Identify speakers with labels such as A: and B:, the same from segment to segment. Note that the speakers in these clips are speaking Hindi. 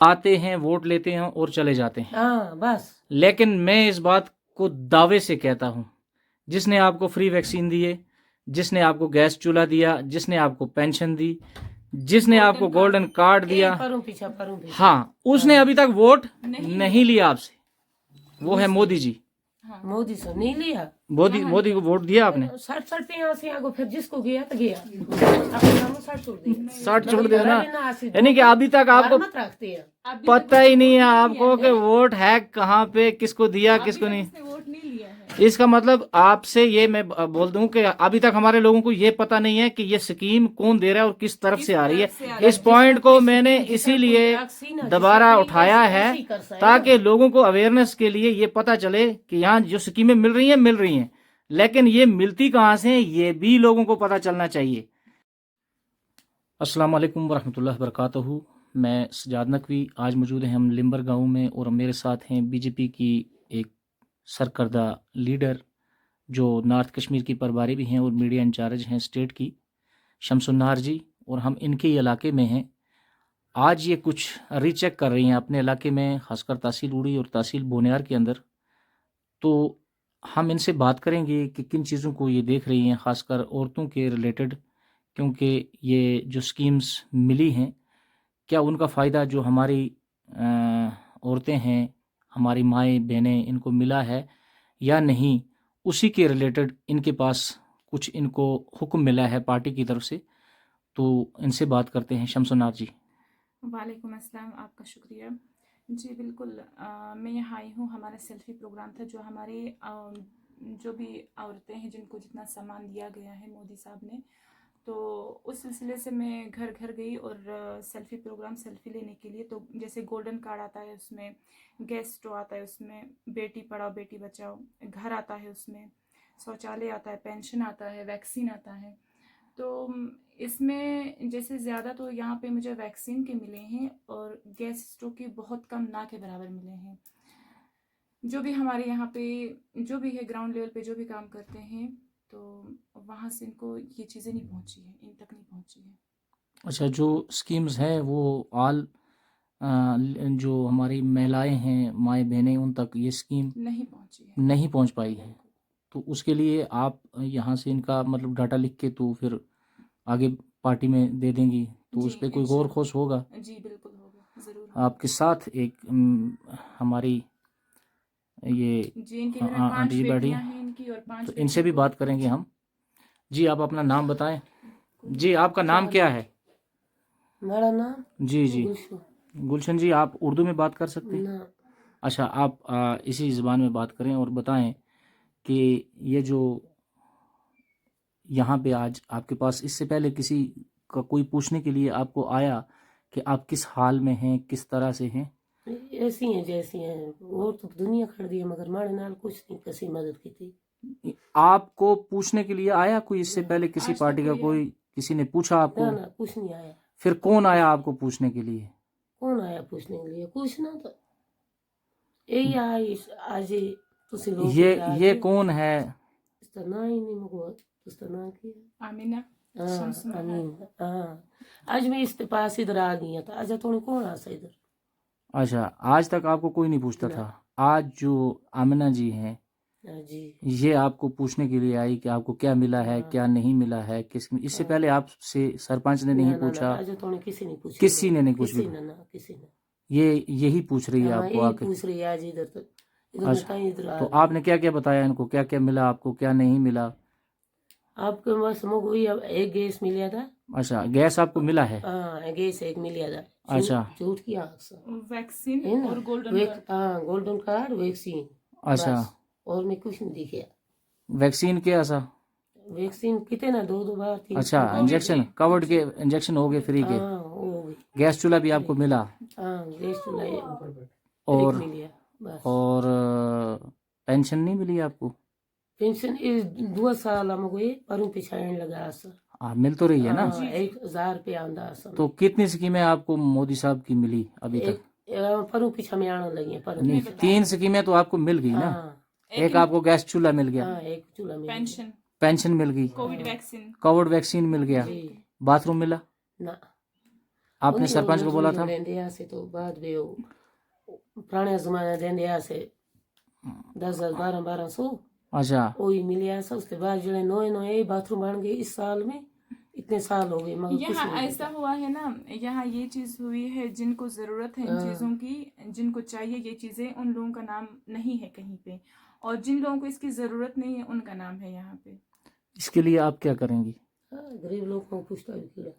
A: आते हैं, वोट लेते हैं और चले जाते हैं।
B: हाँ बस।
A: लेकिन मैं इस बात को दावे से कहता हूं, जिसने आपको फ्री वैक्सीन दिए, जिसने आपको गैस चूल्हा दिया, जिसने आपको पेंशन दी, जिसने आपको गोल्डन कार्ड दिया,
B: परूं पीछा
A: हाँ, उसने अभी तक वोट नहीं लिया आपसे। वो है मोदी जी।
B: मोदी से नहीं लिया।
A: मोदी को वोट दिया आपने?
B: 60 यहाँ से आगो फिर जिसको गया तो गया। अपने नाम 60 छोड़ दिया।
A: 60 छोड़ दिया ना, यानी कि अभी तक आपको
B: मत रखते हैं।
A: पता ही नहीं है आपको कि वोट है कहाँ पे, किसको दिया किसको नहीं।
C: वोट नहीं लिया है।
A: इसका मतलब आपसे ये मैं बोल दूं कि अभी तक हमारे लोगों को ये पता नहीं है कि ये स्कीम कौन दे रहा है और किस तरफ से आ रही है। इस पॉइंट को मैंने इसीलिए दोबारा उठाया है ताकि लोगों को अवेयरनेस के लिए ये पता चले कि यहाँ जो स्कीमें मिल रही हैं, लेकिन ये मिलती कहाँ से हैं ये भी लोगों को पता चलना चाहिए। अस्सलाम वालेकुम वरहमतुल्लाहि वबरकातुहू। मैं सजाद नकवी, आज मौजूद हैं हम लिम्बर गांव में और मेरे साथ हैं बीजेपी की एक सरकर्दा लीडर जो नॉर्थ कश्मीर की प्रभारी भी हैं और मीडिया इंचार्ज हैं स्टेट की, शमसुन्नार जी, और हम इनके ही इलाके में हैं। आज ये कुछ रीचेक कर रही हैं अपने इलाके में, खासकर तहसील उड़ी और तहसील बोनियार के अंदर। तो हम इनसे बात करेंगे कि किन चीज़ों को ये देख रही हैं, खासकर औरतों के रिलेटेड, क्योंकि ये जो स्कीम्स मिली हैं क्या उनका फ़ायदा जो हमारी औरतें हैं, हमारी माएँ बहनें, इनको मिला है या नहीं। उसी के रिलेटेड इनके पास कुछ इनको हुक्म मिला है पार्टी की तरफ से, तो इनसे बात करते हैं। शमसुन्नार जी।
C: वालेकुम अस्सलाम, आपका शुक्रिया जी। बिल्कुल मैं यहाँ आई हूँ, हमारा सेल्फी प्रोग्राम था जो हमारे जो भी औरतें हैं जिनको जितना सामान दिया गया है मोदी साहब ने, तो उस सिलसिले से मैं घर घर गई और सेल्फी प्रोग्राम सेल्फी लेने के लिए। तो जैसे गोल्डन कार्ड आता है, उसमें गैस स्टोव आता है, उसमें बेटी पढ़ाओ बेटी बचाओ, घर आता है, उसमें शौचालय आता है, पेंशन आता है, वैक्सीन आता है। तो इसमें जैसे ज़्यादा तो यहाँ पे मुझे वैक्सीन के मिले हैं और गैस स्टोव के बहुत कम, ना के बराबर मिले हैं। जो भी हमारे यहाँ पे जो भी है ग्राउंड लेवल पे जो भी काम करते हैं, तो वहाँ से इनको ये चीज़ें नहीं पहुँची है, इन तक नहीं पहुँची है।
A: अच्छा, जो स्कीम्स हैं वो आल जो हमारी महिलाएं हैं, माएँ बहनें, उन तक ये स्कीम
C: नहीं पहुँची है,
A: नहीं पहुंच पाई है। तो उसके लिए आप यहाँ से इनका मतलब डाटा लिख के तो फिर आगे पार्टी में दे देंगी, तो उस पर कोई गौर खोज होगा?
C: जी बिल्कुल होगा, ज़रूर।
A: आपके साथ एक हमारी ये
C: जी इनके घर में 5
A: आंटी जी बैठी
C: बेटियां
A: हैं,
C: हैं इनकी, और 5
A: तो इनसे भी बात करेंगे हम। जी, आप अपना नाम बताएं। जी, आपका नाम क्या है?
B: मेरा नाम
A: जी जी, गुलशन जी। आप उर्दू में बात कर सकते हैं?
B: ना।
A: अच्छा, आप इसी ज़बान में बात करें और बताएं कि ये जो यहाँ पे आज आपके पास, इससे पहले किसी का कोई पूछने के लिए आपको आया कि आप किस हाल में हैं, किस तरह से हैं?
B: ऐसी हैं जैसी हैं, और तो दुनिया खड़ दी है मगर मारे नाल कुछ नहीं, किसी मदद की थी।
A: आपको पूछने के लिए आया कोई इससे पहले किसी पार्टी का कोई, किसी ने पूछा आपको?
B: ना कुछ नहीं आया।
A: फिर कौन आया आपको पूछने के लिए?
B: कौन आया पूछने के लिए? पूछना तो यही आई आज तुसी लोग।
A: ये कौन है?
B: इसका ना ही नहीं मुझको, उसका नाम क्या है?
C: आमिना।
B: हाँ अमीन। हाँ आज मैं इसके पास इधर आ गई था, आज थोड़ी कौन आसा इधर।
A: अच्छा, आज तक आपको कोई नहीं पूछता था? आज जो आमिना जी हैं
B: जी,
A: ये आपको पूछने के लिए आई कि आपको क्या मिला है, क्या नहीं मिला है, किस, इससे पहले आपसे सरपंच ने नहीं पूछा?
B: आज थोड़ी किसी ने पूछा,
A: किसी ने नहीं कुछ भी?
B: किसी ने।
A: ये यही पूछ रही है आपको
B: यही
A: आके?
B: पूछ रही है आज इधर तो,
A: अच्छा,
B: इधर
A: तो आपने क्या क्या बताया इनको, क्या क्या मिला आपको, क्या नहीं मिला?
B: आपके बस मुझको एक गैस मिला था।
A: अच्छा, गैस आपको मिला है?
B: हाँ गैस एक मिला था।
A: अच्छा,
B: झूठ किया
C: वैक्सीन और गोल्डन कार्ड।
B: हाँ गोल्डन कार्ड, वैक्सीन।
A: अच्छा,
B: और मैं कुछ नहीं दिखा।
A: वैक्सीन क्या सा?
B: वैक्सीन कितने ना, 2 बार 3।
A: अच्छा, इंजेक्शन, कोविड के इंजेक्शन हो गए फ्री के?
B: हाँ हो गई।
A: गैस चूल्हा भी आपको मिला?
B: हाँ गैस चूल्हा
A: और
B: मिल बस।
A: और पेंशन नहीं मिली आपको?
B: पेंशन इस 2 साल हमको ये परों पिछाने लगा सर।
A: हाँ, मिल तो रही है ना?
B: 1000 रुपये आंदा सर।
A: तो कितनी स्कीमें आपको मोदी साहब की मिली अभी तक?
B: परों पीछा में आने लगी है।
A: नहीं, 3 स्कीमें तो आपको मिल गई ना? एक आपको गैस चूल्हा मिल गया,
B: एक चूल्हा में
A: पेंशन मिल गई,
C: कोविड वैक्सीन
A: मिल गया, बाथरूम मिला?
B: ना।
A: आपने सरपंच को बोला था?
B: देंदे से तो बाद में वो पुराने जमाने देंदे से 10 1200
A: अच्छा,
B: वही मिले से उसके बाद जो नए नए बाथरूम बन गए इस साल में इतने साल हो गए मगर कुछ
C: यहाँ
B: नहीं
C: ऐसा
B: मिला।
C: हुआ है ना, यहाँ ये चीज हुई है, जिनको जरूरत है इन
B: हाँ।
C: चीजों की, जिनको चाहिए ये चीजें, उन लोगों का नाम नहीं है कहीं पे, और जिन लोगों को इसकी जरूरत नहीं है उनका नाम है यहाँ पे।
A: इसके लिए आप क्या करेंगी?
B: हाँ, गरीब लोग को पूछता भी कीड़ा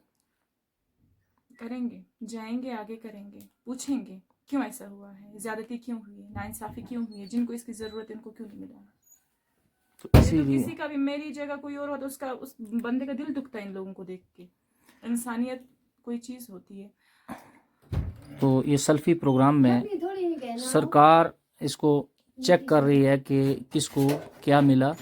C: करेंगे, जाएंगे आगे, करेंगे, पूछेंगे क्यों ऐसा हुआ है, ज्यादती क्यों हुई है, नाइंसाफी क्यों हुई है, जिनको इसकी जरूरत है उनको क्यों नहीं मिला।
A: तो
C: ये तो
A: इसीलिए
C: किसी का भी, मेरी जगह कोई और होता उसका, उस बंदे का दिल दुखता है इन लोगों को देख के। इंसानियत कोई चीज होती है।
A: तो ये सेल्फी प्रोग्राम में सरकार इसको चेक कर रही है कि किसको क्या मिला,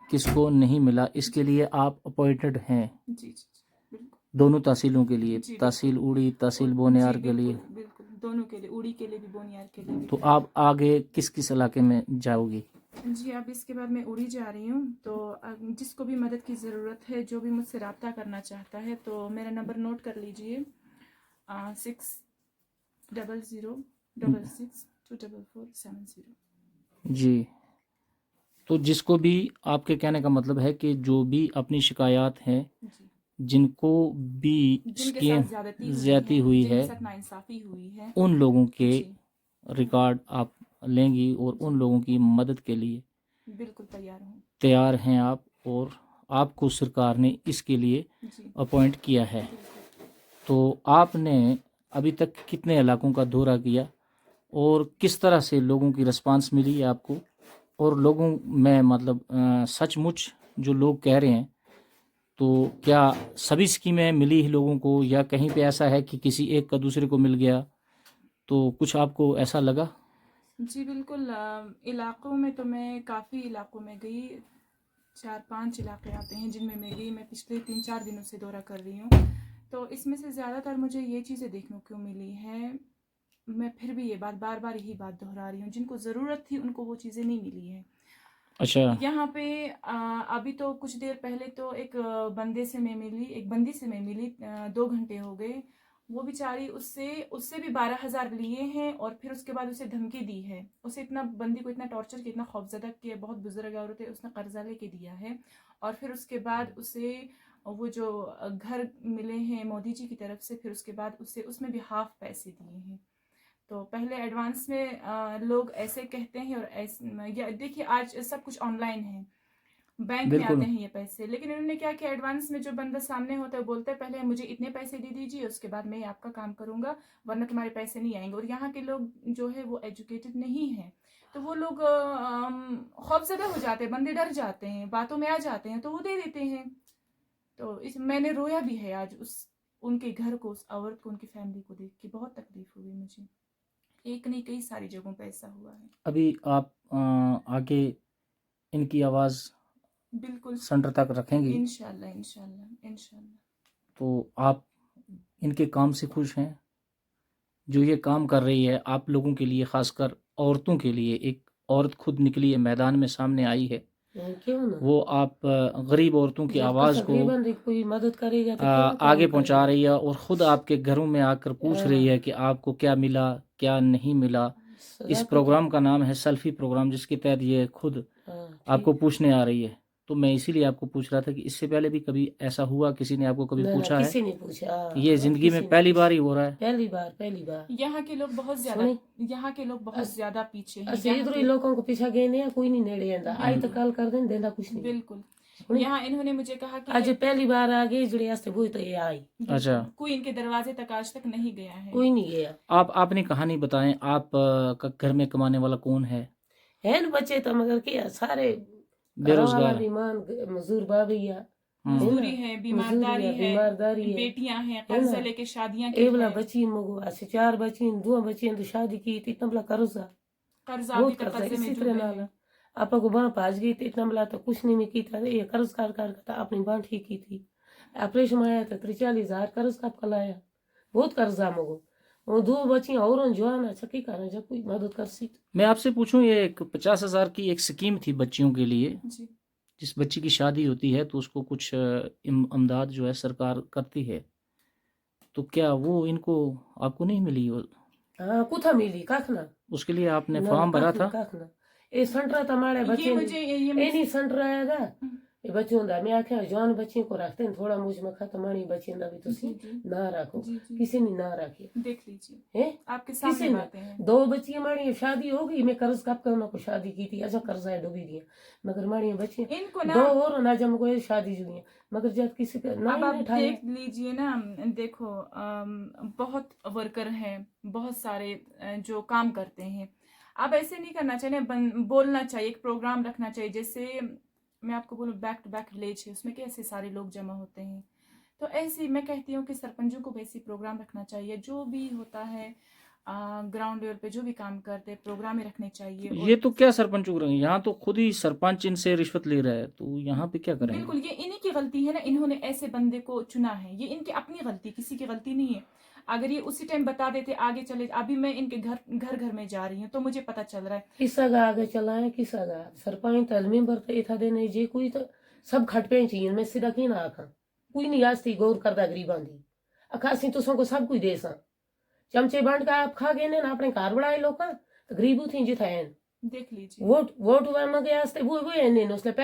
A: किसको नहीं मिला। इसके लिए आप अपॉइंटेड हैं
C: जी जी जी, बिल्कुल
A: दोनों तहसीलों के लिए,
C: जी,
A: तहसील उड़ी, तहसील बोनियार
C: जी,
A: के लिए।
C: बिल्कुल बिल्कुल, दोनों के लिए, उड़ी के लिए भी, बोनियार के लिए भी।
A: तो आप आगे किस किस इलाके में जाओगी?
C: जी, अब इसके बाद मैं उड़ी जा रही हूँ, तो जिसको भी मदद की ज़रूरत है, जो भी मुझसे रब्ता करना चाहता है, तो मेरा नंबर नोट कर लीजिए, 6000662447
A: जी, तो जिसको भी, आपके कहने का मतलब है कि जो भी अपनी शिकायत हैं,
C: जी,
A: जिनको भी
C: जिनके
A: स्कीम
C: साथ
A: ज्यादती हुई है,
C: जिनके साथ नाइंसाफी हुई है,
A: उन लोगों के
C: जी,
A: रिकॉर्ड आप लेंगी और उन लोगों की मदद के लिए
C: बिल्कुल तैयार हूँ।
A: तैयार हैं आप, और आपको सरकार ने इसके लिए
C: जी,
A: अपॉइंट किया है।
C: बिल्कुल।
A: तो आपने अभी तक कितने इलाकों का दौरा किया और किस तरह से लोगों की रिस्पांस मिली है आपको? और लोगों में मतलब सचमुच जो लोग कह रहे हैं, तो क्या सभी स्कीमें मिली ही लोगों को, या कहीं पे ऐसा है कि किसी एक का दूसरे को मिल गया, तो कुछ आपको ऐसा लगा?
C: जी बिल्कुल, इलाकों में तो मैं काफ़ी इलाकों में गई, 4-5 इलाके आते हैं जिनमें मैं गई। मैं पिछले 3-4 दिनों से दौरा कर रही हूँ, तो इसमें से ज़्यादातर मुझे ये चीज़ें देखने को मिली है। मैं फिर भी ये बात, बार बार यही बात दोहरा रही हूँ, जिनको ज़रूरत थी उनको वो चीज़ें नहीं मिली है।
A: अच्छा,
C: यहाँ पे अभी तो कुछ देर पहले तो एक बंदे से मैं मिली, एक बंदी से मैं मिली, 2 घंटे हो गए। वो बेचारी, उससे उससे भी 12,000 लिए हैं, और फिर उसके बाद उसे धमकी दी है। उसे इतना, बंदी को इतना टॉर्चर किया, इतना खौफजदा किया, बहुत बुजुर्ग औरत है, उसने कर्जा लेके दिया है। और फिर उसके बाद उसे वो जो घर मिले हैं मोदी जी की तरफ से, फिर उसके बाद उसे उसमें भी हाफ पैसे दिए हैं। तो पहले एडवांस में लोग ऐसे कहते हैं, और ऐसे देखिए आज सब कुछ ऑनलाइन है, बैंक में
A: बिल्कुल।
C: आते हैं ये पैसे, लेकिन इन्होंने क्या किया, एडवांस में जो बंदा सामने होता है बोलता है पहले मुझे इतने पैसे दे दीजिए, उसके बाद मैं आपका काम करूंगा, वरना तुम्हारे पैसे नहीं आएंगे। और यहाँ के लोग जो है वो एजुकेटेड नहीं है, तो वो लोग खौफजदा हो जाते हैं, बंदे डर जाते हैं, बातों में आ जाते हैं, तो वो दे देते हैं। तो मैंने रोया भी है आज उनके घर को, उस औरत को, उनकी फैमिली को देख के बहुत तकलीफ हुई मुझे। एक नहीं, कई सारी जगहों पे ऐसा हुआ है।
A: अभी आप आगे इनकी आवाज़
C: बिल्कुल,
A: सेंटर तक रखेंगी,
C: इंशाल्लाह इंशाल्लाह इंशाल्लाह।
A: तो आप इनके काम से खुश हैं? जो ये काम कर रही है आप लोगों के लिए, खासकर औरतों के लिए, एक औरत खुद निकली है, मैदान में सामने आई है,
B: क्यों ना,
A: वो आप गरीब औरतों की
B: जब
A: आवाज़ को
B: तकरीबन कोई मदद करेगा तो क्यों काम
A: आगे पहुंचा
B: करेगा।
A: रही है, और ख़ुद आपके घरों में आकर पूछ रही है कि आपको क्या मिला, क्या नहीं मिला। इस
B: सदाकत।
A: प्रोग्राम का नाम है सेल्फी प्रोग्राम, जिसके तहत ये खुद
B: हाँ,
A: आपको
B: ठीक।
A: पूछने आ रही है। तो मैं इसीलिए आपको पूछ रहा था कि इससे पहले भी कभी ऐसा हुआ, किसी ने आपको कभी
B: ना ना,
A: पूछा है?
B: किसी ने पूछा,
A: ये ज़िंदगी
B: किसी
A: में
B: ने
A: पहली
B: पूछा।
A: बार ही हो रहा है?
B: पहली बार, पहली बार।
C: यहाँ के लोग बहुत ज्यादा,
B: सुनी?
C: यहाँ के लोग बहुत ज्यादा पीछे हैं।
B: असि
C: यहाँ
B: इधर
C: के,
B: लोगों को पीछा गए नहीं, कोई नहीं नेड़े आंदा, आई तो कल कर दें, देंदा कुछ नहीं।
C: बिल्कुल,
B: सुनी?
C: यहाँ इन्होंने मुझे कहा कि
B: आज पहली बार आ गई जुड़े आस्ते वो तो ये आई,
C: बिल्कुल,
A: अच्छा।
C: कोई इनके दरवाजे तक आज तक नहीं गया है।
B: कोई नहीं गया।
A: आप अपनी कहानी बताएं, आप का घर में कमाने वाला कौन है?
B: है न बच्चे तो मगर क्या सारे
A: बेरोजगार
B: वाला
A: है।
B: बीमान मजदूर बाबिया
C: मजदूरी है, बीमारदारी है,
B: बीमारदारी है,
C: बेटियां हैं,
B: है
C: कर्जा
B: ना?
C: लेके शादियां
B: ए
C: की
B: बला
C: है,
B: बच्ची मगो ऐसे 4 बच्ची 2 बच्ची तो शादी की थी, इतना बला कर्जा,
C: कर्जा अभी
B: बहुत
C: तक
B: कर्जा।
C: कर्जे में
B: इसी
C: डूबे
B: तरह
C: हैं।
B: नाला आपा को बाँ भाज गई थी, इतना बला तो कुछ नहीं में की था, ये कर्ज कार था, अपनी बाँ ठीक की थी, ऑपरेशन में आया था 43,000 कर्ज का आपका लाया, बहुत कर्जा मगो। वो 2 बच्ची और जवान छकी कारण जब कोई मदद कर सी।
A: मैं आपसे पूछूं, ये एक 50,000 की एक स्कीम थी बच्चियों के लिए,
C: जी,
A: जिस बच्ची की शादी होती है तो उसको कुछ इमदाद जो है सरकार करती है, तो क्या वो इनको आपको नहीं मिली
B: हाँ कुथा मिली कखना
A: उसके लिए आपने
B: ना
A: फॉर्म भरा
B: कखना
A: था?
B: कखना ए संतरा तमाड़े बच्चे
C: ये मुझे ये
B: ए नहीं संतरा आया था
C: हम्म।
B: ये बच्चों दा मैं आख्या जवान बच्चे को रखते हैं थोड़ा मुझ में खत्म आनी बच्चे ना भी तो
C: जी जी
B: ना रखो
C: जी जी
B: किसी ने ना रखी
C: देख लीजिए
B: है
C: आपके
B: किसी
C: सामने
B: ने
C: बातें हैं।
B: 2 बच्चियां माड़ी शादी हो गई मैं कर्ज कब करना को शादी की थी अच्छा कर्जा है डूबी दिया मगर माड़ी बच्ची
C: इनको ना
B: 2 और ना जब को शादी जुड़ी है मगर जब किसी का ना
C: अब
B: ही
C: आप
B: नहीं ठाया
C: देख लीजिए ना, देखो बहुत वर्कर हैं, बहुत सारे जो काम करते हैं। आप ऐसे नहीं करना चाहिए, बोलना चाहिए, एक प्रोग्राम रखना चाहिए। जैसे मैं आपको बोलूँ बैक टू बैक विलेज है, उसमें कैसे सारे लोग जमा होते हैं। तो ऐसे मैं कहती हूँ कि सरपंचों को वैसे प्रोग्राम रखना चाहिए। जो भी होता है ग्राउंड लेवल पे जो भी काम करते हैं प्रोग्राम ही रखने चाहिए।
A: ये तो क्या सरपंच उग रहे हैं, यहाँ तो खुद ही सरपंच इनसे रिश्वत ले रहा है, तो यहाँ पे क्या करेंगे?
C: बिल्कुल, ये इन्हीं की गलती है ना, इन्होंने ऐसे बंदे को चुना है, ये इनकी अपनी गलती, किसी की गलती नहीं है। अगर ये उसी टाइम बता देते आगे चले, अभी मैं इनके घर में जा रही हूँ तो मुझे पता चल रहा है।
B: किसागा आगे चला है किसागा सरपंच तलमी बरते इथा देने जे कोई तो सब खट पे चाहिए मैं सिरा की ना आखा कोई नहीं आज थी गौर करदा गरीबां दी अखासी तुसों को सब कोई देसा चमचे बांट का आप खा गए ने ना अपने कार बढ़ाए लोग तो गरीबू थी जिथा
C: देख लीजिए।
B: वोट वोट वा मगे आस्ते वो है ने उसले